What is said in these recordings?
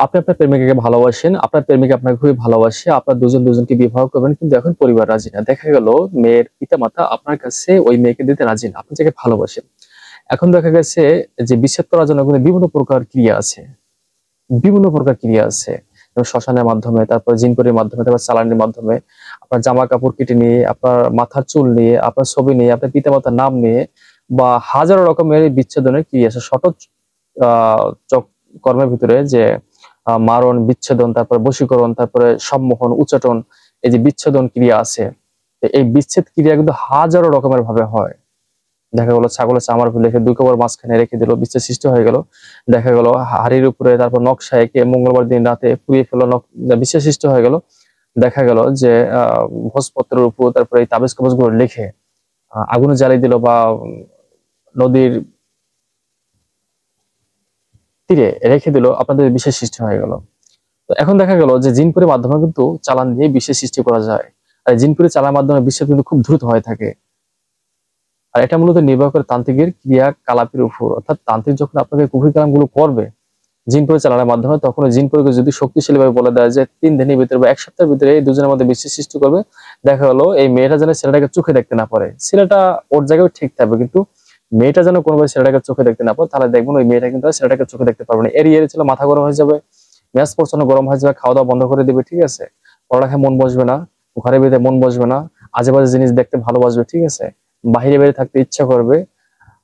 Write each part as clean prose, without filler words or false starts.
আপনি আপনার প্রেমিকাকে ভালোবাসেন, আপনার প্রেমিকা আপনাকে খুবই ভালোবাসে, আপনার দুজন দুজনকে বিবাহ করবেন, কিন্তু এখন পরিবার রাজি না। দেখা গেল মেয়ের পিতামাতা আপনার কাছে ওই মেয়েকে দিতে রাজি না, আপনি যাকে ভালোবাসেন। এখন দেখা গেছে যে বিচ্ছেদ করার জন্য কিন্তু বিভিন্ন প্রকার ক্রিয়া আছে, বিভিন্ন প্রকার ক্রিয়া আছে। যেমন শ্মশানের মাধ্যমে, তারপর জিনপুরের মাধ্যমে, তারপর চালানির মাধ্যমে, আপনার জামা কাপড় কেটে নিয়ে, আপনার মাথার চুল নিয়ে, আপনার ছবি নিয়ে, আপনার পিতামাতার নাম নিয়ে, বা হাজারো রকমের বিচ্ছেদনের ক্রিয়া আছে। আহ কর্মের ভিতরে যে মারণ, বিচ্ছেদন, তারপরে বশীকরণ, তারপরে সম্মোহন, উচ্চাটন, এই যে বিচ্ছেদন ক্রিয়া আছে, এই বিচ্ছেদ ক্রিয়া কিন্তু হাজারো রকমের ভাবে হয়। দেখা গেল ছাগলের চামার রেখে দুই কবর মাঝখানে রেখে দিল, বিচ্ছেদ সৃষ্টি হয়ে গেল। দেখা গেল হাড়ির উপরে তারপর নকশা এঁকে মঙ্গলবার দিন রাতে পুড়িয়ে ফেলো, বিচ্ছেদ সৃষ্টি হয়ে গেল। দেখা গেল যে ভোজপত্রের উপর তারপরে এই তাবিজ কবজ গুলো লিখে আগুনে জ্বালিয়ে দিল, বা নদীর তীরে রেখে দিল, আপনাদের বিশেষ সৃষ্টি হয়ে গেল। তো এখন দেখা গেল যে জিনপুরের মাধ্যমে কিন্তু চালান দিয়ে বিশেষ সৃষ্টি করা যায়। আর জিনপুরের চালার মাধ্যমে বিশেষ কিন্তু খুব দ্রুত হয়ে থাকে। আর এটা মূলত নির্ভর করে তান্ত্রিকের ক্রিয়া কালাপের উপর। অর্থাৎ তান্ত্রিক যখন আপনাকে কুফরি কালাম গুলো করবে জিনপুরে চালানোর মাধ্যমে, তখন ওই জিনপুরকে যদি শক্তিশালী ভাবে বলে দেয় যে 3 দিনের ভিতরে বা 1 সপ্তাহের ভিতরে এই দুজনের মধ্যে বিশেষ সৃষ্টি করবে, দেখা গেলো এই মেয়েটা যেন ছেলেটাকে চোখে দেখতে না পারে। ছেলেটা ওর জায়গায় ঠিক থাকবে, কিন্তু মেয়েটা যেন কোনোভাবে ছেলেটাকে চোখে দেখতে না পারে, তাহলে দেখবেন ওই মেয়েটা কিন্তু ছেলেটাকে চোখে দেখতে পারবে না। এড়িয়ে ছিল, মাথা গরম হয়ে যাবে, মেজাজ প্রচন্ড গরম হয়ে যাবে, খাওয়া দাওয়া বন্ধ করে দিবে, ঠিক আছে, পড়ালেখায় মন বসবে না, ঘরের ভিতরে মন বসবে না, আজে বাজে জিনিস দেখতে ভালোবাসবে, ঠিক আছে, বাহিরে বেরিয়ে থাকতে ইচ্ছা করবে।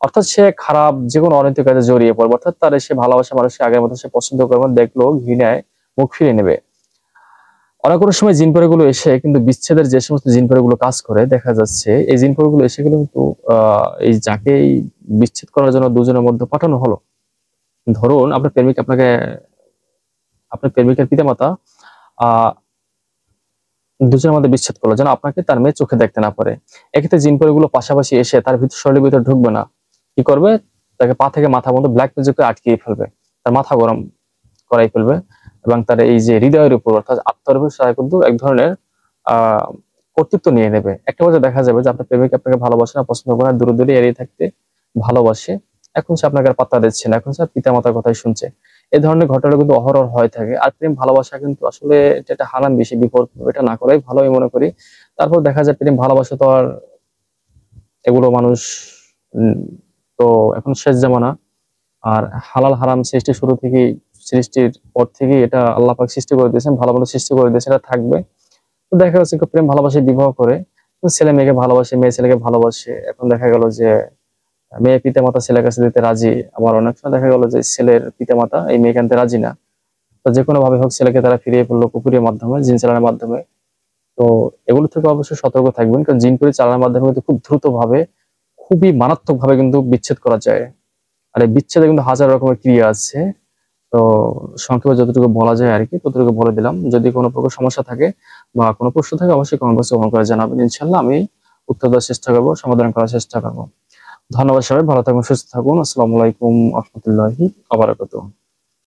অর্থাৎ সে খারাপ যে কোনো অনৈতিক কাজে জড়িয়ে পড়বে। অর্থাৎ তার সে ভালোবাসা মানুষকে আগের মতো সে পছন্দ করবে, দেখলো ঘৃণায় মুখ ফিরে নেবে। অনেক কোনো সময় জিনপরি গুলো এসে কিন্তু বিচ্ছেদের যে সমস্ত জিনপরি গুলো কাজ করে, দেখা যাচ্ছে এই জিনপরি গুলো এসে কিন্তু এই যাকে এই বিচ্ছেদ করার জন্য দুজনের মধ্যে পাঠানো হলো, ধরুন আপনার প্রেমিক আপনাকে, আপনার প্রেমিকের পিতামাতা আহ দুজনের মধ্যে বিচ্ছেদ করলো যেন আপনাকে তার মেয়ে চোখে দেখতে না পারে। এক্ষেত্রে জিনপরি গুলো পাশাপাশি এসে তার শরীরের ভিতরে ঢুকবে না। কি করবে, তাকে পা থেকে মাথা পর্যন্ত ব্ল্যাক ম্যাজিক করে আটকিয়ে ফেলবে, তার মাথা গরম করাই ফেলবে, এবং তার এই যে হৃদয়ের উপর অর্থাৎ আত্মার উপর তারা কিন্তু এক ধরনের আহ কর্তৃত্ব নিয়ে নেবে। একটা কথা দেখা যাবে যে আপনার প্রেমিক আপনাকে ভালোবাসে না, পছন্দ করে না, দূরে দূরে এড়িয়ে থাকতে ভালোবাসে, এখন সে আপনাকে আর পাত্তা দিচ্ছে না, এখন সে পিতা মাতার কথাই শুনছে। এই ধরনের ঘটনা কিন্তু অহরহ হয়ে থাকে। আর প্রেম ভালোবাসা কিন্তু আসলে এটা একটা হারাম বেশি বিপদ, এটা না করাই ভালো আমি মনে করি। তারপর দেখা যায় প্রেম ভালোবাসা তো আর এগুলো মানুষ উম, তো এখন শেষ জামানা। আর হালাল হারাম সৃষ্টি শুরু থেকেই, সৃষ্টির পর থেকেই এটা আল্লাহ পাক সৃষ্টি করে দিয়েছেন, ভালো ভালো সৃষ্টি করে দিয়েছেন, এটা থাকবে। তো দেখা যাচ্ছে কেউ প্রেম ভালোবাসে বিবাহ করে, ছেলে মেয়েকে ভালোবাসে, মেয়ে ছেলেকে ভালোবাসে। এখন দেখা গেল যে মেয়ে পিতা মাতা ছেলের কাছে দিতে রাজি, আবার অনেক সময় দেখা গেল যে ছেলের পিতা মাতা এই মেয়েকে আনতে রাজি না। তো যে কোনো ভাবে হোক ছেলেকে তারা ফিরিয়ে ফেললো কুকুরের মাধ্যমে, জিন চালানোর মাধ্যমে। তো এগুলো থেকে অবশ্যই সতর্ক থাকবেন, কারণ জিন করে চালানোর মাধ্যমে কিন্তু খুব দ্রুত ভাবে, খুবই মারাত্মক ভাবে কিন্তু বিচ্ছেদ করা যায়। আর এই বিচ্ছেদে কিন্তু হাজার রকমের ক্রিয়া আছে। তো সংক্ষেপে যতটুকু বলা যায় আর কি ততটুকু বলে দিলাম। যদি কোনো প্রকার সমস্যা থাকে বা কোনো প্রশ্ন থাকে অবশ্যই কমেন্ট বক্সে কমেন্ট করে জানাবেন, ইনশাল্লাহ আমি উত্তর দেওয়ার চেষ্টা করবো, সমাধান করার চেষ্টা করবো। ধন্যবাদ সবাই, ভালো থাকুন, সুস্থ থাকুন। আসসালামু আলাইকুম রহমতুল্লাহি ওয়া বারাকাতুহু।